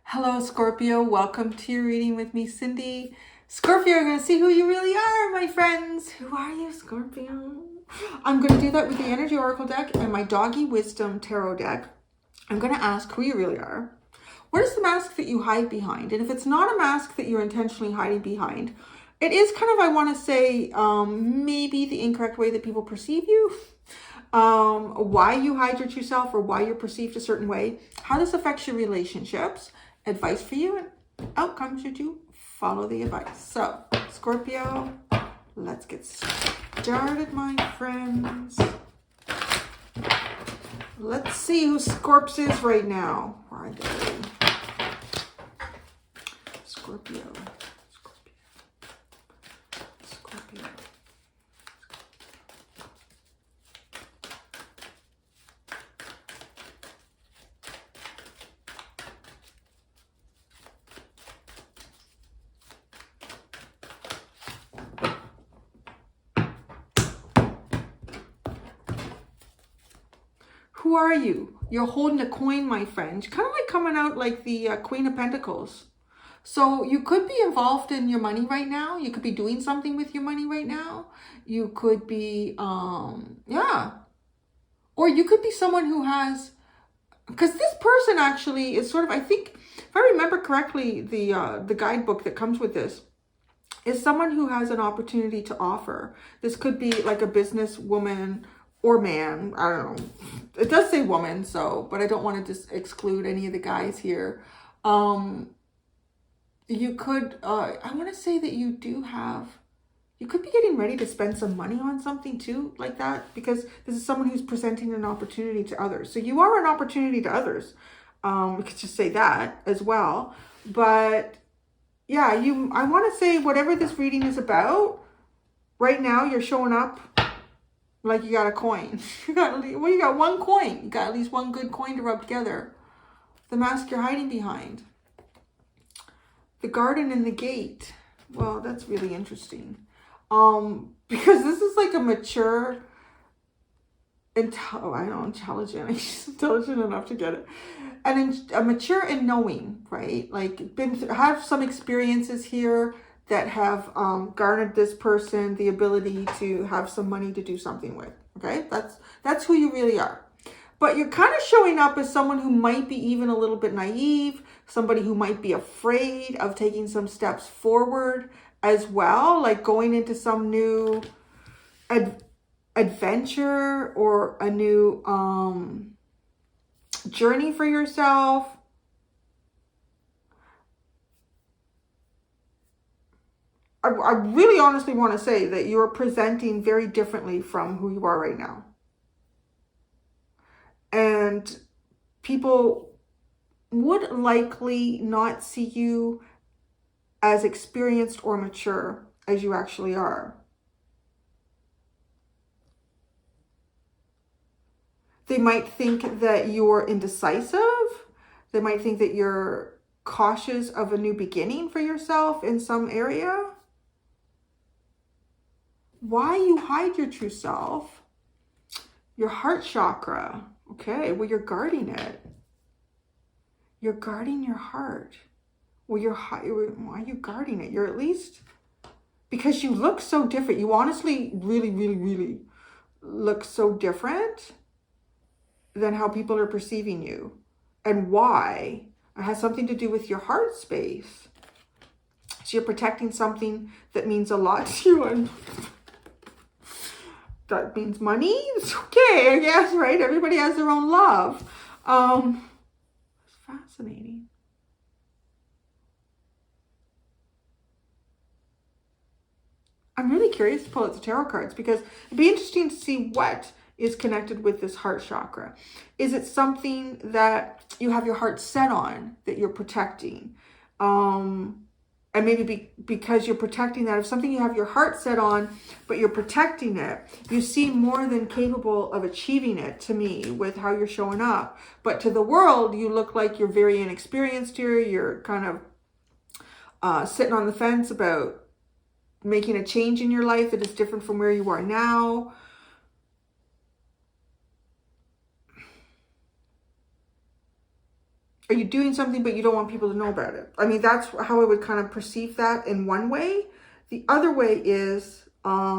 Hello, Scorpio. Welcome to your reading with me, Cindy. Scorpio, I'm going to see who you really are, my friends. Who are you, Scorpio? I'm going to do that with the Energy Oracle deck and my Doggy Wisdom Tarot deck. I'm going to ask who you really are. What is the mask that you hide behind? And if it's not a mask that you're intentionally hiding behind, it is kind of, I want to say, maybe the incorrect way that people perceive you. Why you hide your true self or why you're perceived a certain way, how this affects your relationships, advice for you, and outcomes should you follow the advice. So, Scorpio, let's get started, my friends. Let's see who Scorps is right now. Where are they? Scorpio. Scorpio. Who are you? You're holding a coin, my friend. You're kind of like coming out like the Queen of Pentacles. So you could be involved in your money right now. You could be doing something with your money right now. You could be, yeah. Or you could be someone who has, because this person actually is sort of, I think, if I remember correctly, the guidebook that comes with this is someone who has an opportunity to offer. This could be like a business woman or man. I don't know. It does say woman, so, but I don't want to just exclude any of the guys here. You could, I want to say that you could be getting ready to spend some money on something too, like that, because this is someone who's presenting an opportunity to others. So you are an opportunity to others. We could just say that as well. But yeah, I want to say whatever this reading is about, right now you're showing up like you got a coin. You got one coin. You got at least one good coin to rub together. The mask you're hiding behind. The garden and the gate. Well, that's really interesting. Because this is like a mature, intelligent. He's intelligent enough to get it. And a mature and knowing, right? Like have some experiences here that have garnered this person the ability to have some money to do something with. Okay, that's who you really are. But you're kind of showing up as someone who might be even a little bit naive, somebody who might be afraid of taking some steps forward as well, like going into some new adventure or a new journey for yourself. I really honestly want to say that you're presenting very differently from who you are right now. And people would likely not see you as experienced or mature as you actually are. They might think that you're indecisive. They might think that you're cautious of a new beginning for yourself in some area. Why you hide your true self? Your heart chakra. Okay, well, you're guarding it. You're guarding your heart. Well, why are you guarding it? You're at least, because you look so different. You honestly really, really, really look so different than how people are perceiving you. And why? It has something to do with your heart space. So you're protecting something that means a lot to you. And that means money. It's okay, I guess, right? Everybody has their own love. It's fascinating. I'm really curious to pull out the tarot cards because it'd be interesting to see what is connected with this heart chakra. Is it something that you have your heart set on that you're protecting? And maybe because you're protecting that, if something you have your heart set on, but you're protecting it, you seem more than capable of achieving it to me with how you're showing up. But to the world, you look like you're very inexperienced here. You're kind of sitting on the fence about making a change in your life that is different from where you are now. Are you doing something but you don't want people to know about it? I mean, that's how I would kind of perceive that in one way. The other way is, I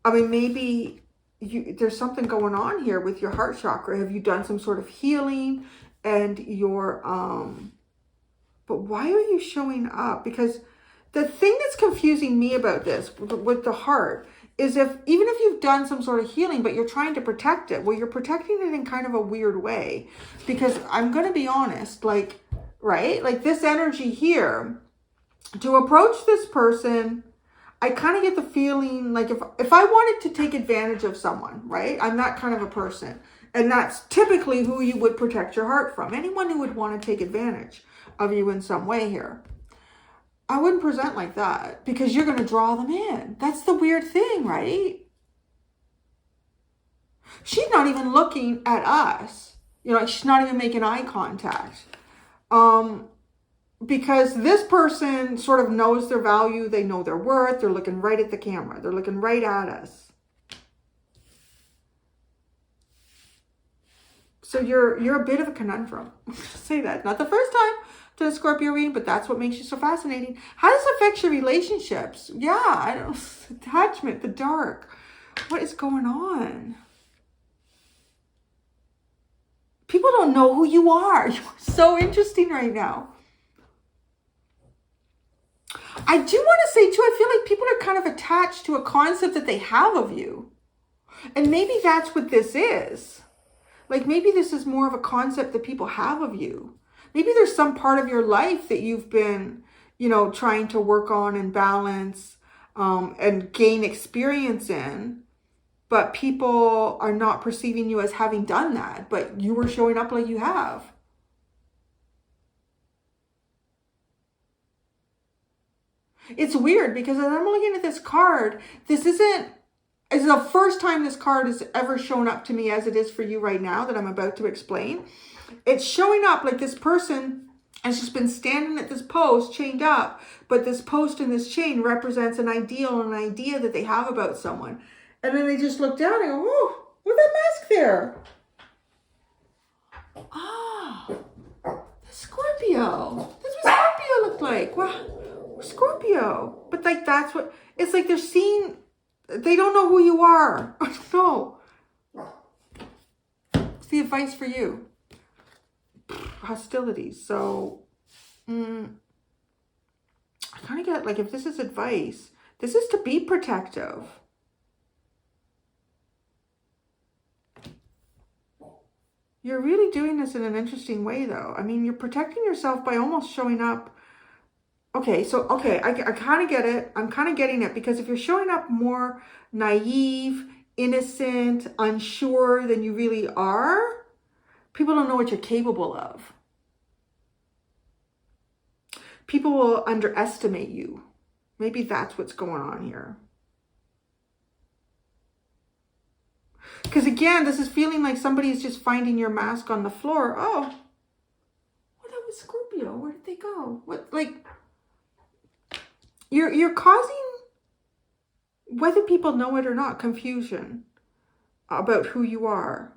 mean, maybe there's something going on here with your heart chakra. Have you done some sort of healing and your, but why are you showing up? Because the thing that's confusing me about this with the heart is even if you've done some sort of healing, but you're trying to protect it, well, you're protecting it in kind of a weird way. Because I'm going to be honest, like, right? Like this energy here, to approach this person, I kind of get the feeling like if I wanted to take advantage of someone, right? I'm that kind of a person. And that's typically who you would protect your heart from. Anyone who would want to take advantage of you in some way here. I wouldn't present like that because you're going to draw them in. That's the weird thing, right? She's not even looking at us. You know, she's not even making eye contact. Because this person sort of knows their value. They know their worth. They're looking right at the camera. They're looking right at us. So you're a bit of a conundrum. Say that. Not the first time to a Scorpio reading, but that's what makes you so fascinating. How does it affect your relationships? Yeah, I don't. Attachment, the dark. What is going on? People don't know who you are. You're so interesting right now. I do want to say too, I feel like people are kind of attached to a concept that they have of you. And maybe that's what this is. Like maybe this is more of a concept that people have of you. Maybe there's some part of your life that you've been, you know, trying to work on and balance and gain experience in. But people are not perceiving you as having done that. But you were showing up like you have. It's weird because as I'm looking at this card, it's the first time this card has ever shown up to me as it is for you right now that I'm about to explain. It's showing up like this person has just been standing at this post chained up, but this post and this chain represents an ideal and an idea that they have about someone. And then they just look down and go, whoa, what's that mask there? Ah, the Scorpio. That's what Scorpio looked like. Wow. Scorpio. But like that's what it's like they're seeing, they don't know who you are. I don't know. It's the advice for you. Hostilities. So I kind of get like if this is advice, this is to be protective. You're really doing this in an interesting way though. I mean, you're protecting yourself by almost showing up. Okay, so, I kind of get it. I'm kind of getting it because if you're showing up more naive, innocent, unsure than you really are, people don't know what you're capable of. People will underestimate you. Maybe that's what's going on here. Because again, this is feeling like somebody is just finding your mask on the floor. Oh, well, that was Scorpio. Where did they go? What, like... You're causing, whether people know it or not, confusion about who you are.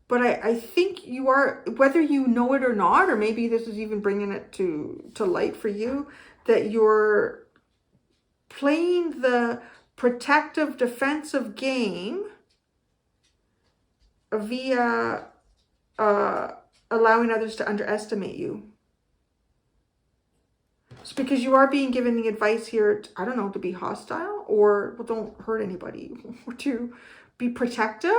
But I think you are, whether you know it or not, or maybe this is even bringing it to light for you, that you're playing the protective, defensive game via allowing others to underestimate you. It's because you are being given the advice here, I don't know, to be hostile or, well, don't hurt anybody, or to be protective.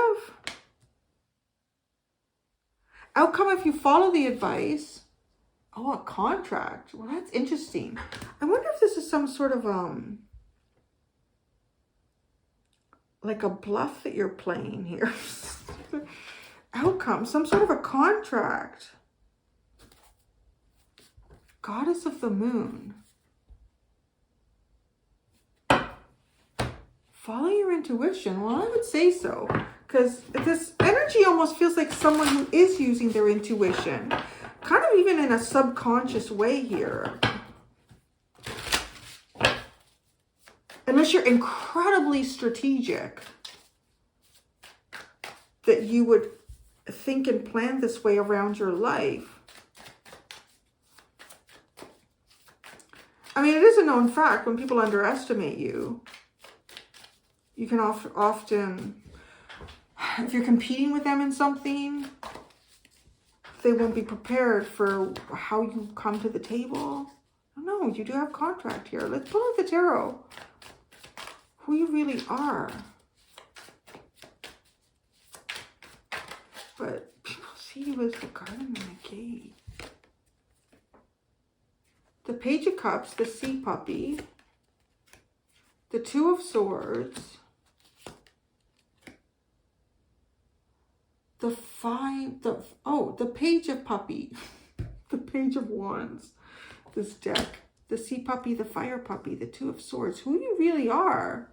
Outcome if you follow the advice. Oh, a contract. Well, that's interesting. I wonder if this is some sort of, like a bluff that you're playing here. Outcome, some sort of a contract. Goddess of the Moon. Follow your intuition. Well, I would say so. Because this energy almost feels like someone who is using their intuition. Kind of even in a subconscious way here. Unless you're incredibly strategic. that you would think and plan this way around your life. I mean, it is a known fact when people underestimate you, you can often, if you're competing with them in something, they won't be prepared for how you come to the table. No, you do have contract here. Let's pull out the tarot. Who you really are. But people see you as the garden and the gate. The Page of Cups, the Sea Puppy, the Two of Swords, the Page of Puppy, the Page of Wands, this deck, the Sea Puppy, the Fire Puppy, the Two of Swords. Who you really are?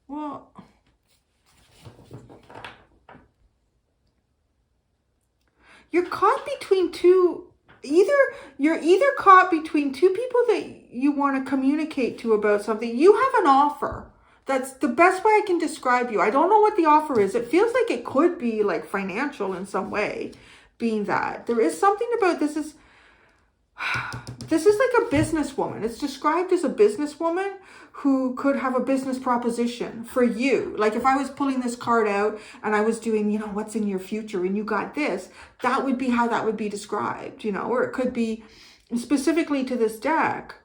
Well, you're caught between two. You're either caught between two people that you want to communicate to about something. You have an offer. That's the best way I can describe you. I don't know what the offer is. It feels like it could be like financial in some way, being that there is something about this is like a businesswoman. It's described as a businesswoman who could have a business proposition for you. Like if I was pulling this card out and I was doing, you know, what's in your future and you got this, that would be how that would be described, you know, or it could be specifically to this deck.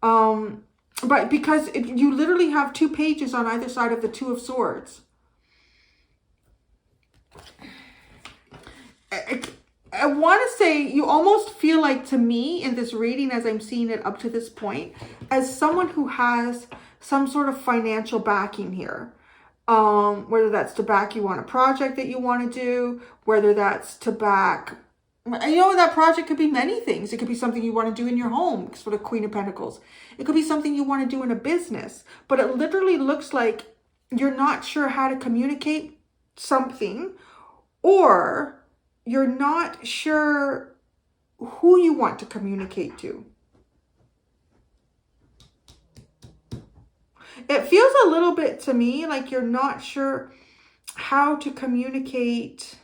But because you literally have two pages on either side of the Two of Swords. I want to say you almost feel like, to me in this reading, as I'm seeing it up to this point, as someone who has some sort of financial backing here. Whether that's to back you on a project that you want to do, whether that's to back, you know, that project could be many things. It could be something you want to do in your home, sort of Queen of Pentacles. It could be something you want to do in a business, but it literally looks like you're not sure how to communicate something, or you're not sure who you want to communicate to. It feels a little bit to me like you're not sure how to communicate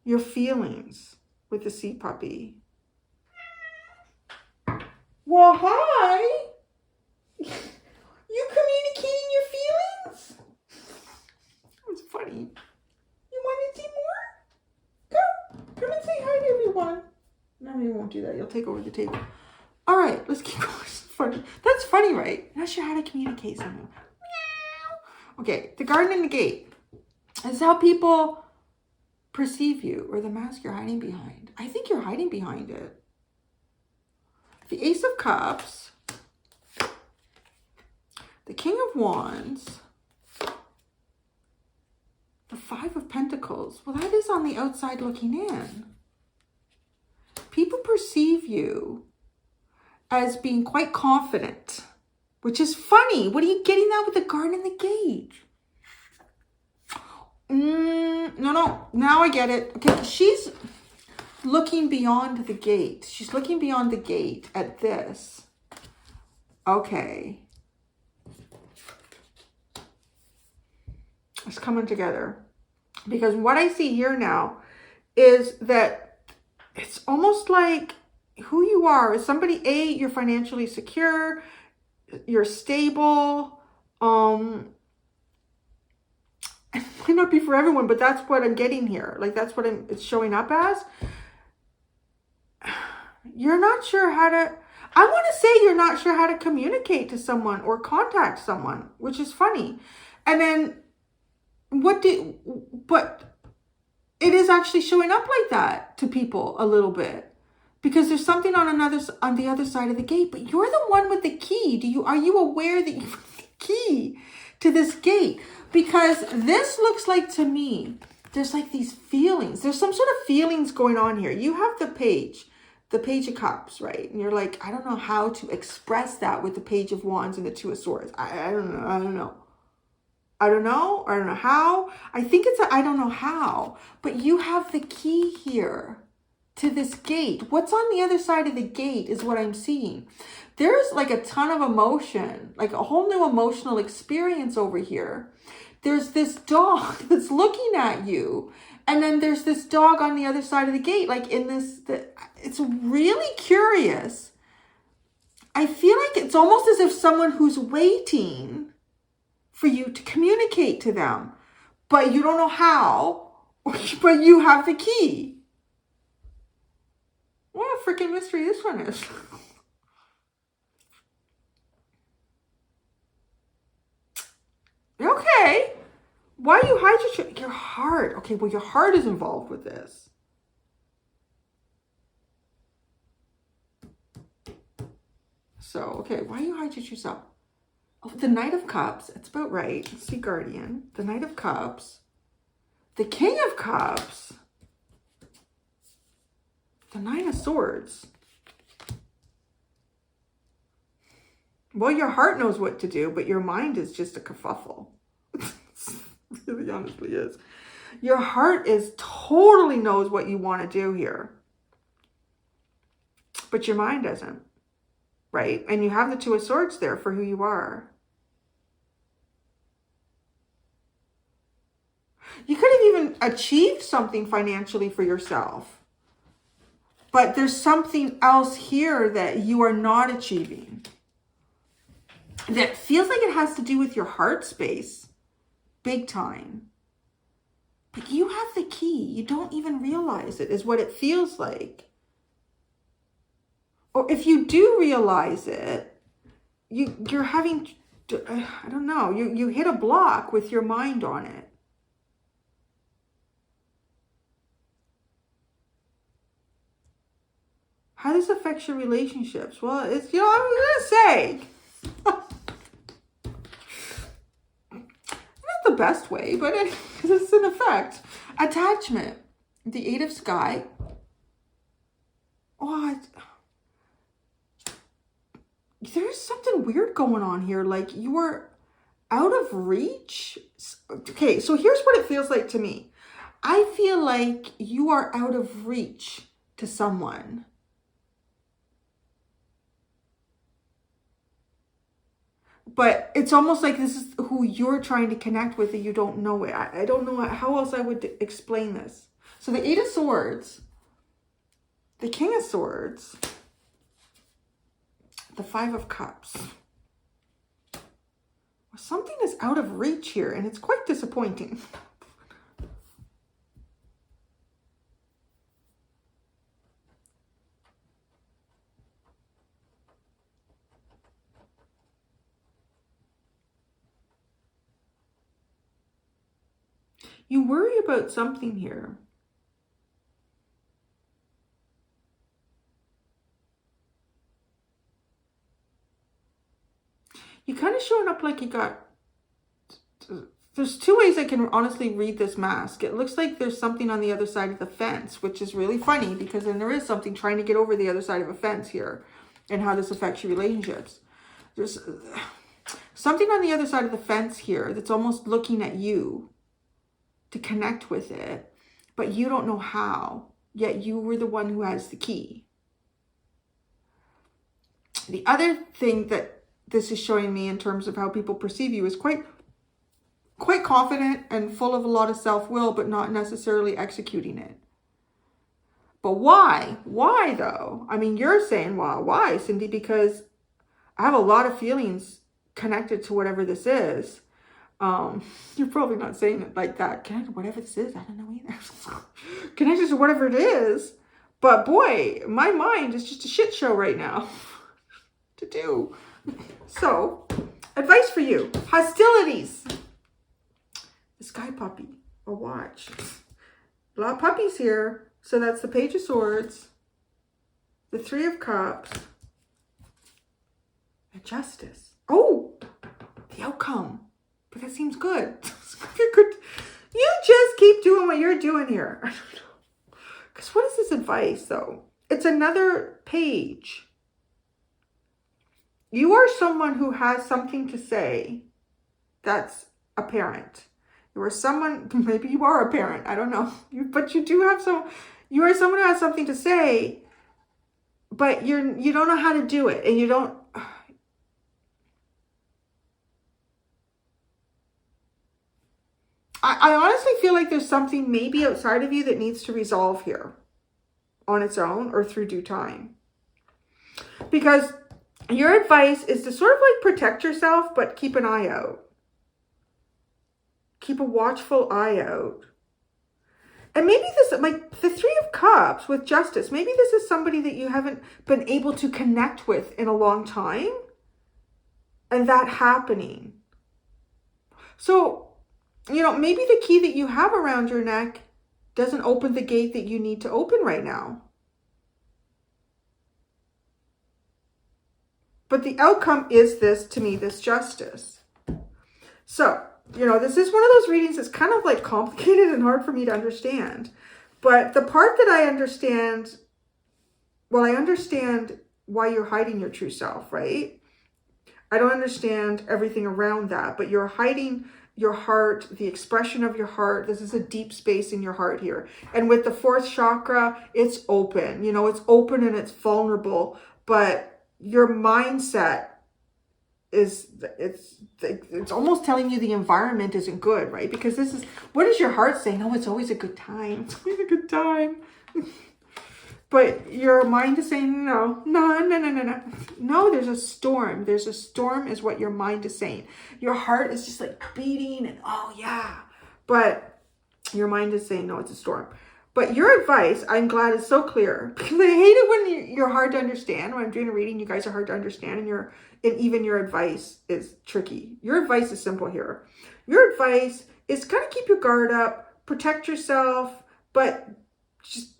your feelings with the Sea Puppy. Well, hi. You communicating your feelings? That was funny. You want to see more? Come and say hi to everyone. No, you won't do that. You'll take over the table. All right, let's keep going. It's funny. That's funny, right? Not sure how to communicate something. Okay, the garden and the gate. This is how people perceive you, or the mask you're hiding behind. I think you're hiding behind it. The Ace of Cups, the King of Wands, the Five of Pentacles. Well, that is on the outside looking in. People perceive you as being quite confident, which is funny. What are you getting at with the garden and the gate? No. Now I get it. Okay, she's looking beyond the gate. She's looking beyond the gate at this. Okay. It's coming together. Because what I see here now is that it's almost like who you are is somebody, you're financially secure, you're stable. It might not be for everyone, but that's what I'm getting here. Like that's what it's showing up as. You're not sure how to, I want to say you're not sure how to communicate to someone or contact someone, which is funny. And then but it is actually showing up like that to people a little bit, because there's something on the other side of the gate, but you're the one with the key. Are you aware that you have the key to this gate? Because this looks like, to me, there's like these feelings. There's some sort of feelings going on here. You have the Page of Cups, right? And you're like, I don't know how to express that with the Page of Wands and the Two of Swords. I don't know. I don't know how. I think it's I don't know how. But you have the key here to this gate. What's on the other side of the gate is what I'm seeing. There's like a ton of emotion, like a whole new emotional experience over here. There's this dog that's looking at you. And then there's this dog on the other side of the gate, like in this, it's really curious. I feel like it's almost as if someone who's waiting for you to communicate to them, but you don't know how, but you have the key. What a freaking mystery this one is. Okay. Why you hide your heart? Okay, well, your heart is involved with this. So, okay, why you hide yourself? Oh, the Knight of Cups. It's about right. Let's see, Guardian. The Knight of Cups. The King of Cups. The Nine of Swords. Well, your heart knows what to do, but your mind is just a kerfuffle. Really honestly is. Your heart is totally knows what you want to do here. But your mind doesn't. Right? And you have the Two of Swords there for who you are. You could have even achieved something financially for yourself. But there's something else here that you are not achieving. That feels like it has to do with your heart space. Big time. But you have the key. You don't even realize it, is what it feels like. Or if you do realize it, you're having, I don't know, you hit a block with your mind on it. How this affects your relationships? Well, it's, you know, I'm going to say, not the best way, but it's an effect. Attachment. The Eight of Sky. Oh, there's something weird going on here. Like you are out of reach. Okay, so here's what it feels like to me. I feel like you are out of reach to someone. But it's almost like this is who you're trying to connect with and you don't know it. I don't know how else I would explain this. So the Eight of Swords, the King of Swords, the Five of Cups. Something is out of reach here and it's quite disappointing. You worry about something here. You're kind of showing up like you got... There's two ways I can honestly read this mask. It looks like there's something on the other side of the fence, which is really funny because then there is something trying to get over the other side of a fence here and how this affects your relationships. There's something on the other side of the fence here that's almost looking at you to connect with it, but you don't know how, yet you were the one who has the key. The other thing that this is showing me in terms of how people perceive you is quite confident and full of a lot of self-will, but not necessarily executing it. But why? Why though? I mean, you're saying, well, why, Cindy? Because I have a lot of feelings connected to whatever this is. You're probably not saying it like that. Connected to whatever this is, I don't know either. Connected to whatever it is. But boy, my mind is just a shit show right now to do. So, advice for you. Hostilities. The Sky Puppy. A watch. A lot of puppies here. So that's the Page of Swords. The Three of Cups. And Justice. Oh! The outcome. But that seems good. You just keep doing what you're doing here. I don't know. Because what is this advice, though? It's another page. You are someone who has something to say that's a parent. You are someone, maybe you are a parent, I don't know. But you do have some, You are someone who has something to say, but you don't know how to do it, and you don't. I honestly feel like there's something maybe outside of you that needs to resolve here on its own or through due time. Because your advice is to sort of like protect yourself, but keep an eye out. Keep a watchful eye out. And maybe this, like the Three of Cups with Justice, maybe this is somebody that you haven't been able to connect with in a long time. And that happening. So, you know, maybe the key that you have around your neck doesn't open the gate that you need to open right now. But the outcome is this, to me, this Justice. So, you know, this is one of those readings that's kind of like complicated and hard for me to understand. But the part that I understand, well, I understand why you're hiding your true self, right? I don't understand everything around that, but you're hiding your heart, the expression of your heart. This is a deep space in your heart here. And with the fourth chakra, it's open. You know, it's open and it's vulnerable, but your mindset is, it's almost telling you the environment isn't good, right? Because this is, what does your heart say? No, it's always a good time. It's always a good time. But your mind is saying, no. No, there's a storm. There's a storm is what your mind is saying. Your heart is just like beating and, oh yeah. But your mind is saying, no, it's a storm. But your advice, I'm glad, is so clear. Because I hate it when you're hard to understand. When I'm doing a reading, you guys are hard to understand. And even your advice is tricky. Your advice is simple here. Your advice is kind of keep your guard up, protect yourself, but just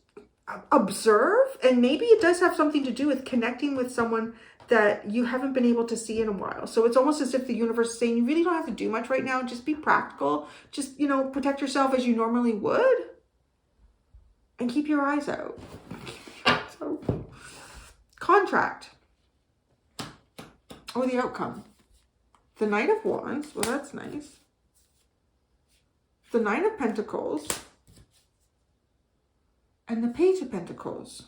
observe. And maybe it does have something to do with connecting with someone that you haven't been able to see in a while. So it's almost as if the universe is saying, you really don't have to do much right now. Just be practical. Just, you know, protect yourself as you normally would. And keep your eyes out. So, contract. Or the outcome. The Knight of Wands. Well, that's nice. The Nine of Pentacles. And the Page of Pentacles.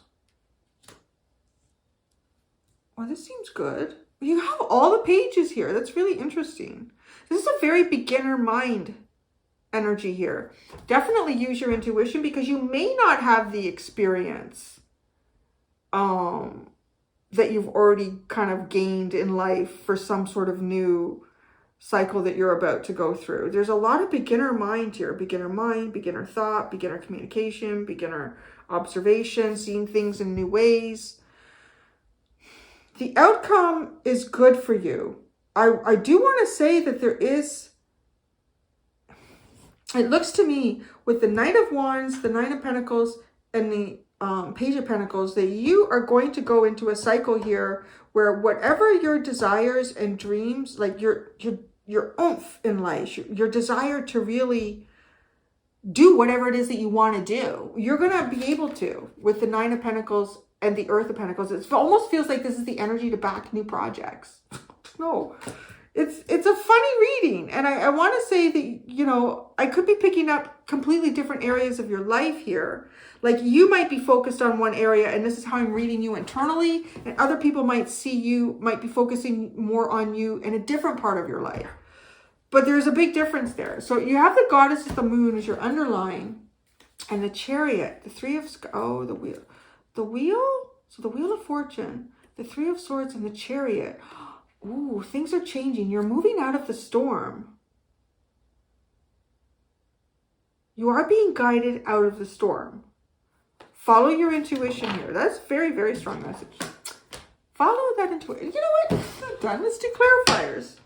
Well, this seems good. You have all the pages here. That's really interesting. This is a very beginner mind energy here. Definitely use your intuition because you may not have the experience that you've already kind of gained in life for some sort of new cycle that you're about to go through. There's a lot of beginner mind here. Beginner mind, beginner thought, beginner communication, beginner observation, seeing things in new ways. The outcome is good for you. I do want to say that there is, it looks to me with the Knight of Wands, the Nine of Pentacles, and the Page of Pentacles, that you are going to go into a cycle here where whatever your desires and dreams, like your oomph in life, your desire to really do whatever it is that you want to do, you're going to be able to with the Nine of Pentacles and the Earth of Pentacles. It almost feels like this is the energy to back new projects. No. It's a funny reading. And I want to say that, you know, I could be picking up completely different areas of your life here. Like you might be focused on one area and this is how I'm reading you internally. And other people might see you, might be focusing more on you in a different part of your life. But there's a big difference there. So you have the Goddess of the Moon as your underline and the Chariot, the Three of, oh, the Wheel. The Wheel? So the Wheel of Fortune, the Three of Swords and the Chariot. Ooh, things are changing. You're moving out of the storm. You are being guided out of the storm. Follow your intuition here. That's very, very strong message. Follow that intuition. You know what? I'm done. Let's do clarifiers.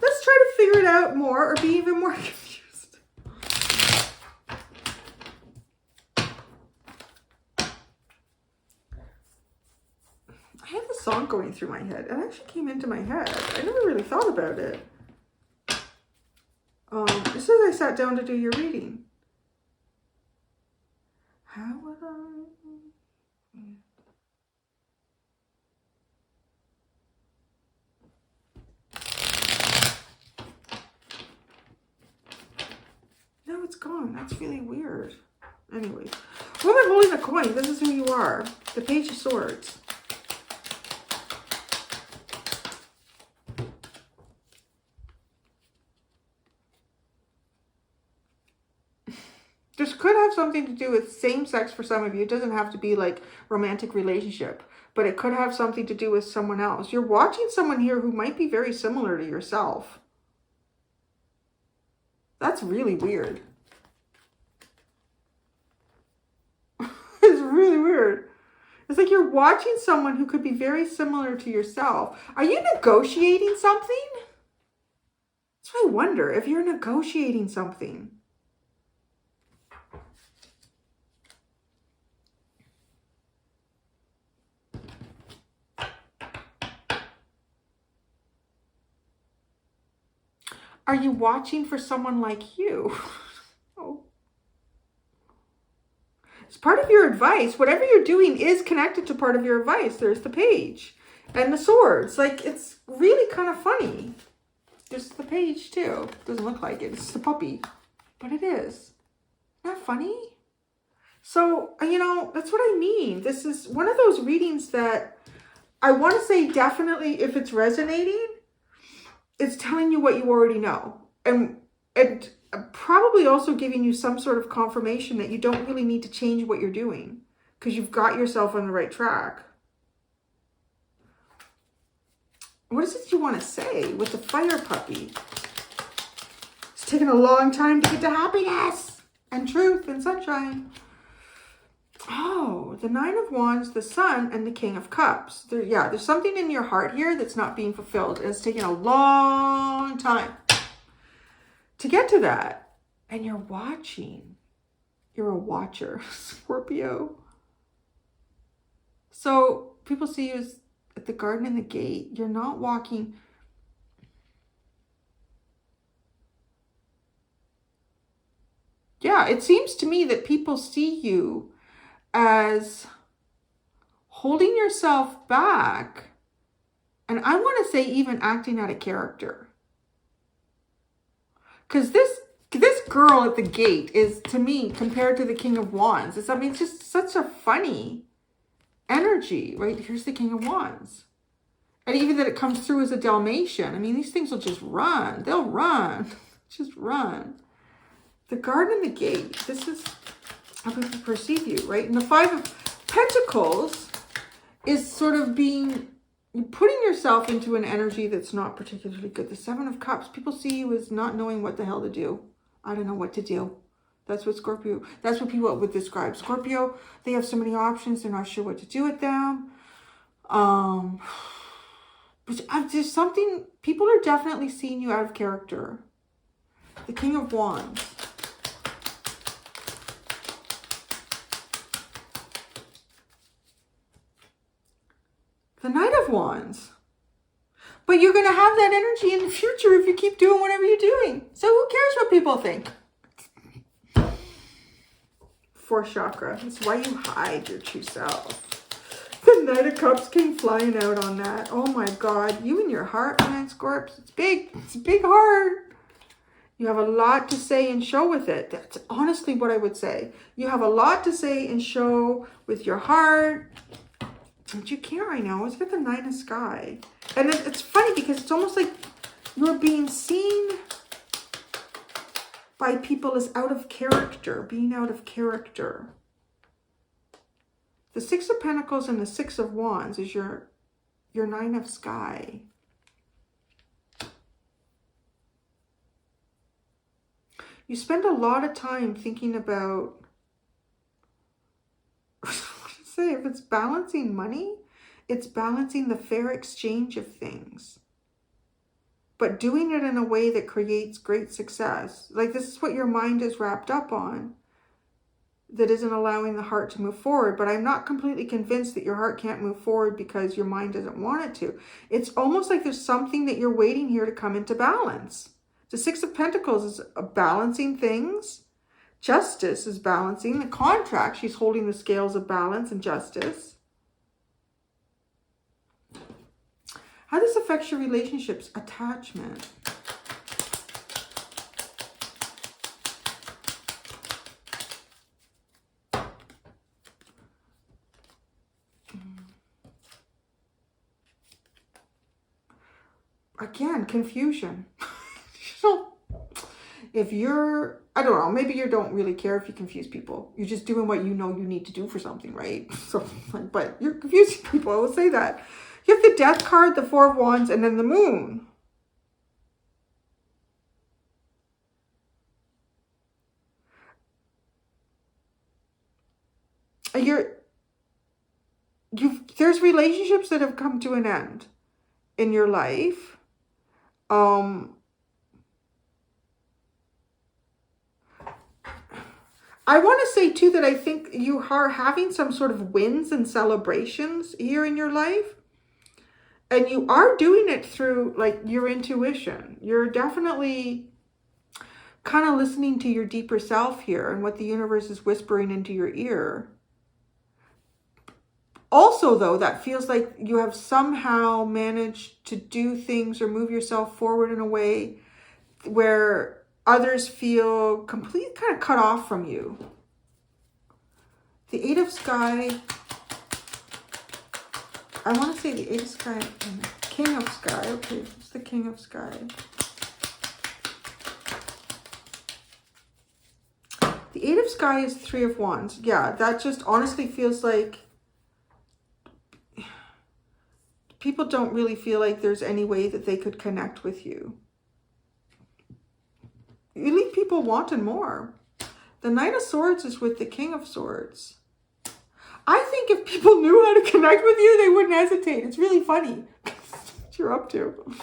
Let's try to figure it out more or be even more confused. I had the song going through my head. It actually came into my head. I never really thought about it. As soon as I sat down to do your reading. How would I... No, it's gone. That's really weird. Anyways. woman holding a coin. This is who you are. The Page of Swords. This could have something to do with same sex for some of you. It doesn't have to be like romantic relationship, but it could have something to do with someone else. You're watching someone here who might be very similar to yourself. That's really weird. It's really weird. It's like you're watching someone who could be very similar to yourself. Are you negotiating something? That's what I wonder, if you're negotiating something. Are you watching for someone like you? Oh. It's part of your advice. Whatever you're doing is connected to part of your advice. There's the Page and the Swords. Like, it's really kind of funny. There's the Page too. Doesn't look like it. It's the puppy. But it is. Isn't that funny? So, you know, that's what I mean. This is one of those readings that I want to say definitely, if it's resonating, it's telling you what you already know. And probably also giving you some sort of confirmation that you don't really need to change what you're doing because you've got yourself on the right track. What is it you want to say with the fire puppy? It's taken a long time to get to happiness and truth and sunshine. Oh, the Nine of Wands, the Sun, and the King of Cups. There's something in your heart here that's not being fulfilled. And it's taken a long time to get to that. And you're watching. You're a watcher, Scorpio. So people see you as at the garden and the gate. You're not walking. Yeah, it seems to me that people see you as holding yourself back, and I want to say even acting out of character. Because this girl at the gate is, to me, compared to the King of Wands, it's just such a funny energy, right? Here's the King of Wands. And even that it comes through as a Dalmatian. I mean, these things will just run. They'll run. Just run. The garden and the gate. This is how people perceive you, right? And the Five of Pentacles is sort of putting yourself into an energy that's not particularly good. The Seven of Cups, people see you as not knowing what the hell to do. I don't know what to do. That's what Scorpio, that's what people would describe. Scorpio, they have so many options, they're not sure what to do with them. But there's something, people are definitely seeing you out of character. The King of Wands. The Knight of Wands. But you're going to have that energy in the future if you keep doing whatever you're doing. So who cares what people think? Fourth chakra. That's why you hide your true self. The Knight of Cups came flying out on that. Oh my God. You and your heart, man, Scorps. It's big. It's a big heart. You have a lot to say and show with it. That's honestly what I would say. You have a lot to say and show with your heart. But you can't right now. It's got the Nine of Sky. And it's funny because it's almost like you're being seen by people as out of character. Being out of character. The Six of Pentacles and the Six of Wands is your Nine of Sky. You spend a lot of time thinking about, say, if it's balancing money, it's balancing the fair exchange of things. But doing it in a way that creates great success. Like, this is what your mind is wrapped up on. That isn't allowing the heart to move forward. But I'm not completely convinced that your heart can't move forward because your mind doesn't want it to. It's almost like there's something that you're waiting here to come into balance. The Six of Pentacles is balancing things. Justice is balancing the contract. She's holding the scales of balance and justice. How this affects your relationships? Attachment. again, confusion. So if you're, I don't know, maybe you don't really care if you confuse people. You're just doing what you know you need to do for something, right? So, but you're confusing people, I will say that. You have the Death card, the Four of Wands, and then the Moon. There's relationships that have come to an end in your life. I want to say too that I think you are having some sort of wins and celebrations here in your life. And you are doing it through like your intuition. You're definitely kind of listening to your deeper self here and what the universe is whispering into your ear. Also, though, that feels like you have somehow managed to do things or move yourself forward in a way where others feel completely kind of cut off from you. The Eight of Sky, I want to say the Eight of Sky and the King of Sky. Okay, it's the King of Sky. The Eight of Sky is Three of Wands. Yeah, that just honestly feels like people don't really feel like there's any way that they could connect with you. You leave people wanting more. The Knight of Swords is with the King of Swords. I think if people knew how to connect with you, they wouldn't hesitate. It's really funny. What you're up to.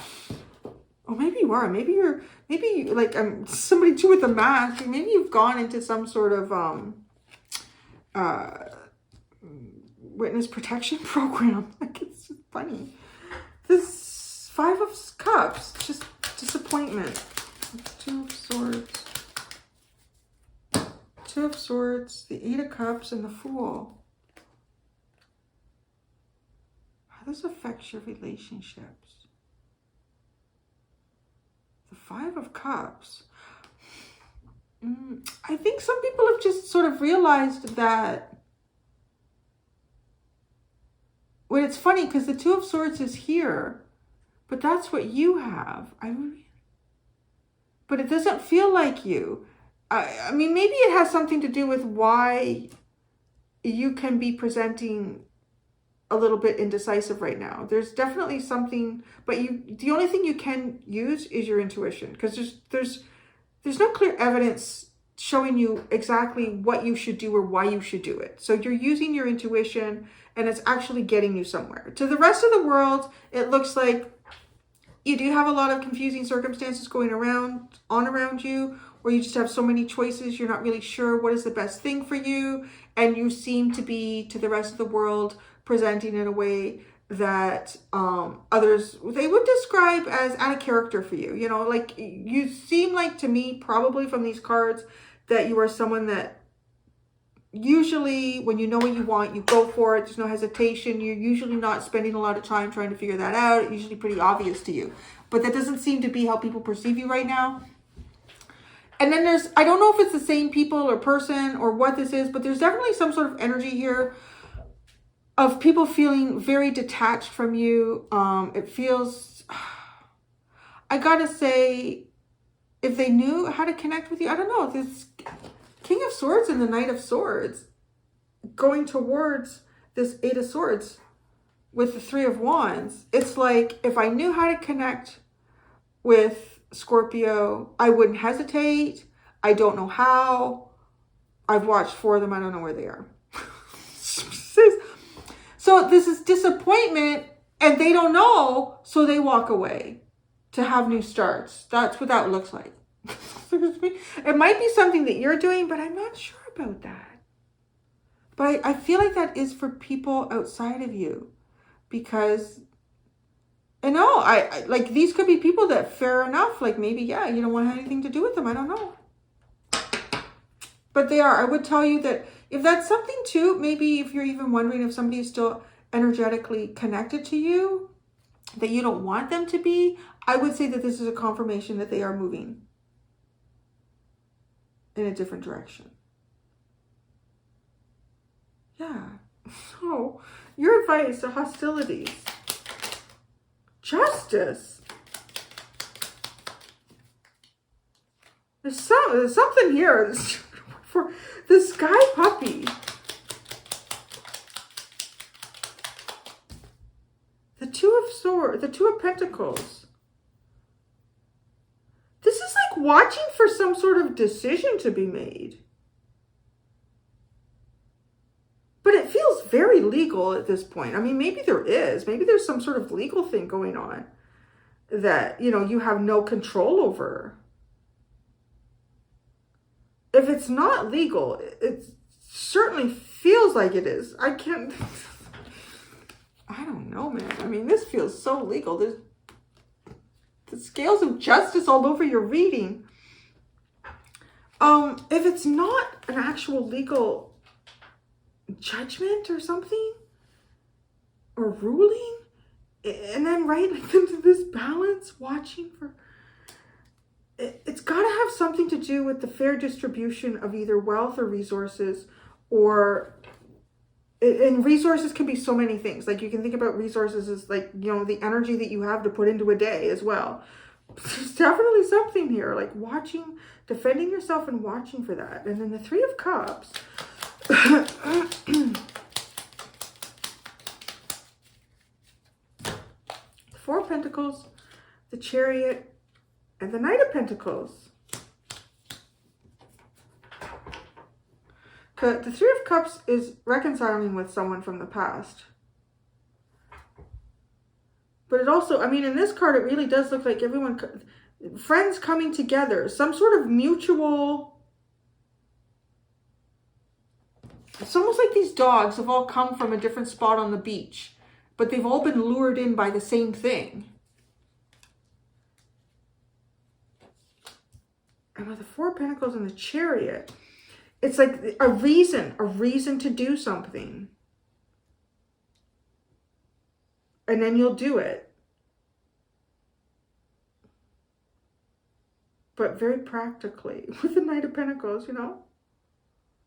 Oh, maybe you are. Maybe like somebody too with a mask. Maybe you've gone into some sort of witness protection program. Like, it's just funny. This Five of Cups, just disappointment. Two of Swords. Two of Swords, the Eight of Cups, and the Fool. How this affects your relationships. The Five of Cups. I think some people have just sort of realized that. Well, it's funny because the Two of Swords is here, but that's what you have. But it doesn't feel like you. I mean, maybe it has something to do with why you can be presenting a little bit indecisive right now. There's definitely something, but the only thing you can use is your intuition, because there's no clear evidence showing you exactly what you should do or why you should do it. So you're using your intuition and it's actually getting you somewhere. To the rest of the world, it looks like you do have a lot of confusing circumstances going around you, or you just have so many choices, you're not really sure what is the best thing for you, and you seem to be, to the rest of the world, presenting in a way that others, they would describe as out of character for you. You know, like, you seem like, to me, probably from these cards, that you are someone that usually, when you know what you want, you go for it. There's no hesitation. You're usually not spending a lot of time trying to figure that out. It's usually pretty obvious to you. But that doesn't seem to be how people perceive you right now. And then there's, I don't know if it's the same people or person or what this is, but there's definitely some sort of energy here of people feeling very detached from you. It feels, I gotta say, if they knew how to connect with you, I don't know, this King of Swords and the Knight of Swords going towards this Eight of Swords with the Three of Wands. It's like, if I knew how to connect with Scorpio, I wouldn't hesitate. I don't know how. I've watched 4 of them. I don't know where they are. So this is disappointment, and they don't know, so they walk away to have new starts. That's what that looks like. It might be something that you're doing, but I'm not sure about that. But I feel like that is for people outside of you, because I know, I like, these could be people that, fair enough, like, maybe, yeah, you don't want to have anything to do with them. I don't know. But they are. I would tell you that if that's something too, maybe if you're even wondering if somebody is still energetically connected to you, that you don't want them to be, I would say that this is a confirmation that they are moving in a different direction. Yeah. So, your advice to hostilities. Justice. There's something here for the sky puppy. The Two of Pentacles. This is like watching for some sort of decision to be made. But it feels very legal at this point. I mean, maybe there is. Maybe there's some sort of legal thing going on that, you know, you have no control over. If it's not legal, it certainly feels like it is. I don't know, man. I mean, this feels so legal. There's the scales of justice all over your reading. If it's not an actual legal judgment or something, or ruling, and then right into this balance, watching for, it's got to have something to do with the fair distribution of either wealth or resources, or, and resources can be so many things. Like you can think about resources as like, you know, the energy that you have to put into a day as well. There's definitely something here, like watching, defending yourself and watching for that. And then the Three of Cups. Four of Pentacles, the Chariot, and the Knight of Pentacles. The Three of Cups is reconciling with someone from the past. But it also, I mean, in this card, it really does look like everyone, friends coming together, some sort of mutual, it's almost like these dogs have all come from a different spot on the beach, but they've all been lured in by the same thing. And with the Four of Pentacles and the Chariot, it's like a reason to do something. And then you'll do it. But very practically. With the Knight of Pentacles, you know.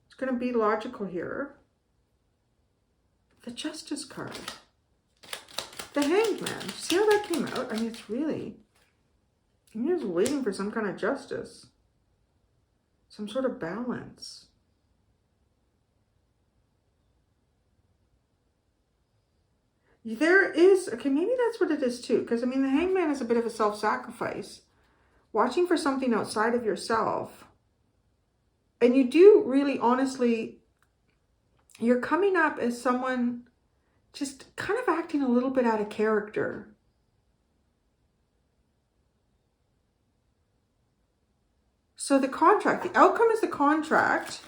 It's going to be logical here. The Justice card. The Hanged Man. See how that came out? I mean, it's really, you're just waiting for some kind of justice. Some sort of balance. There is, okay, maybe that's what it is too. Because, I mean, the Hanged Man is a bit of a self-sacrifice. Watching for something outside of yourself. And you do really, honestly, you're coming up as someone just kind of acting a little bit out of character. So the contract, the outcome is the contract.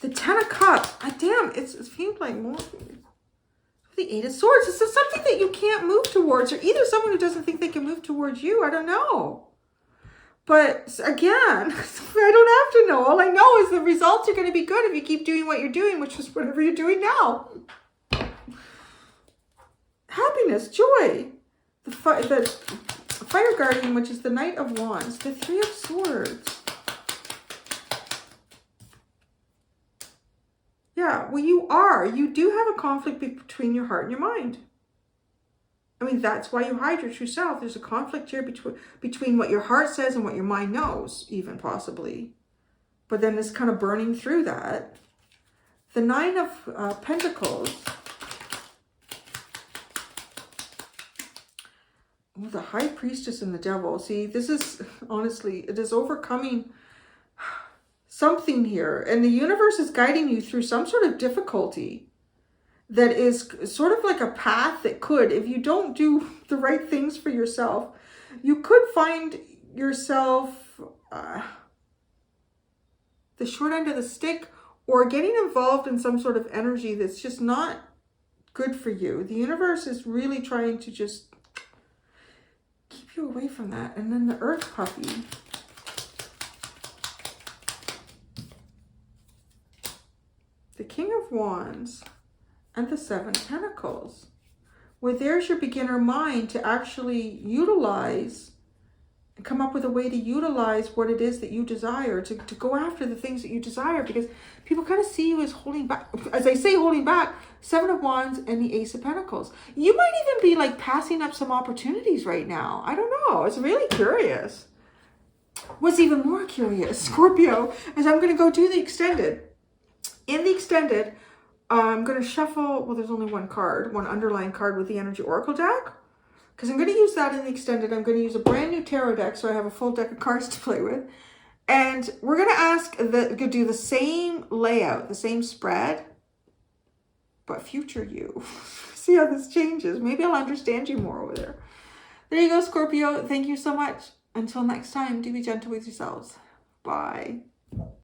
The Ten of Cups. Damn, it feels like more. The Eight of Swords. This is something that you can't move towards, or either someone who doesn't think they can move towards you. I don't know. But again, I don't have to know. All I know is the results are going to be good if you keep doing what you're doing, which is whatever you're doing now. Happiness, joy. The Fire Guardian, which is the Knight of Wands. The Three of Swords. Yeah, well, you do have a conflict between your heart and your mind. I mean, that's why you hide your true self. There's a conflict here between what your heart says and what your mind knows, even possibly. But then it's kind of burning through that. The Nine of Pentacles. Oh, the High Priestess and the Devil. See, this is, honestly, it is overcoming something here, and the universe is guiding you through some sort of difficulty that is sort of like a path that could, if you don't do the right things for yourself, you could find yourself the short end of the stick, or getting involved in some sort of energy that's just not good for you. The universe is really trying to just keep you away from that. And then the Earth Puppy. The King of Wands and the Seven of Pentacles, where there's your beginner mind to actually utilize come up with a way to utilize what it is that you desire, to go after the things that you desire, because people kind of see you as holding back. As I say holding back, Seven of Wands and the Ace of Pentacles. You might even be like passing up some opportunities right now. I don't know. It's really curious. What's even more curious, Scorpio, is I'm going to go do the extended. In the extended, I'm going to shuffle, well, there's only one card, one underlying card with the Energy Oracle deck. Because I'm going to use that in the extended. I'm going to use a brand new tarot deck, so I have a full deck of cards to play with. And we're going to do the same layout, the same spread, but future you. See how this changes. Maybe I'll understand you more over there. There you go, Scorpio. Thank you so much. Until next time, do be gentle with yourselves. Bye.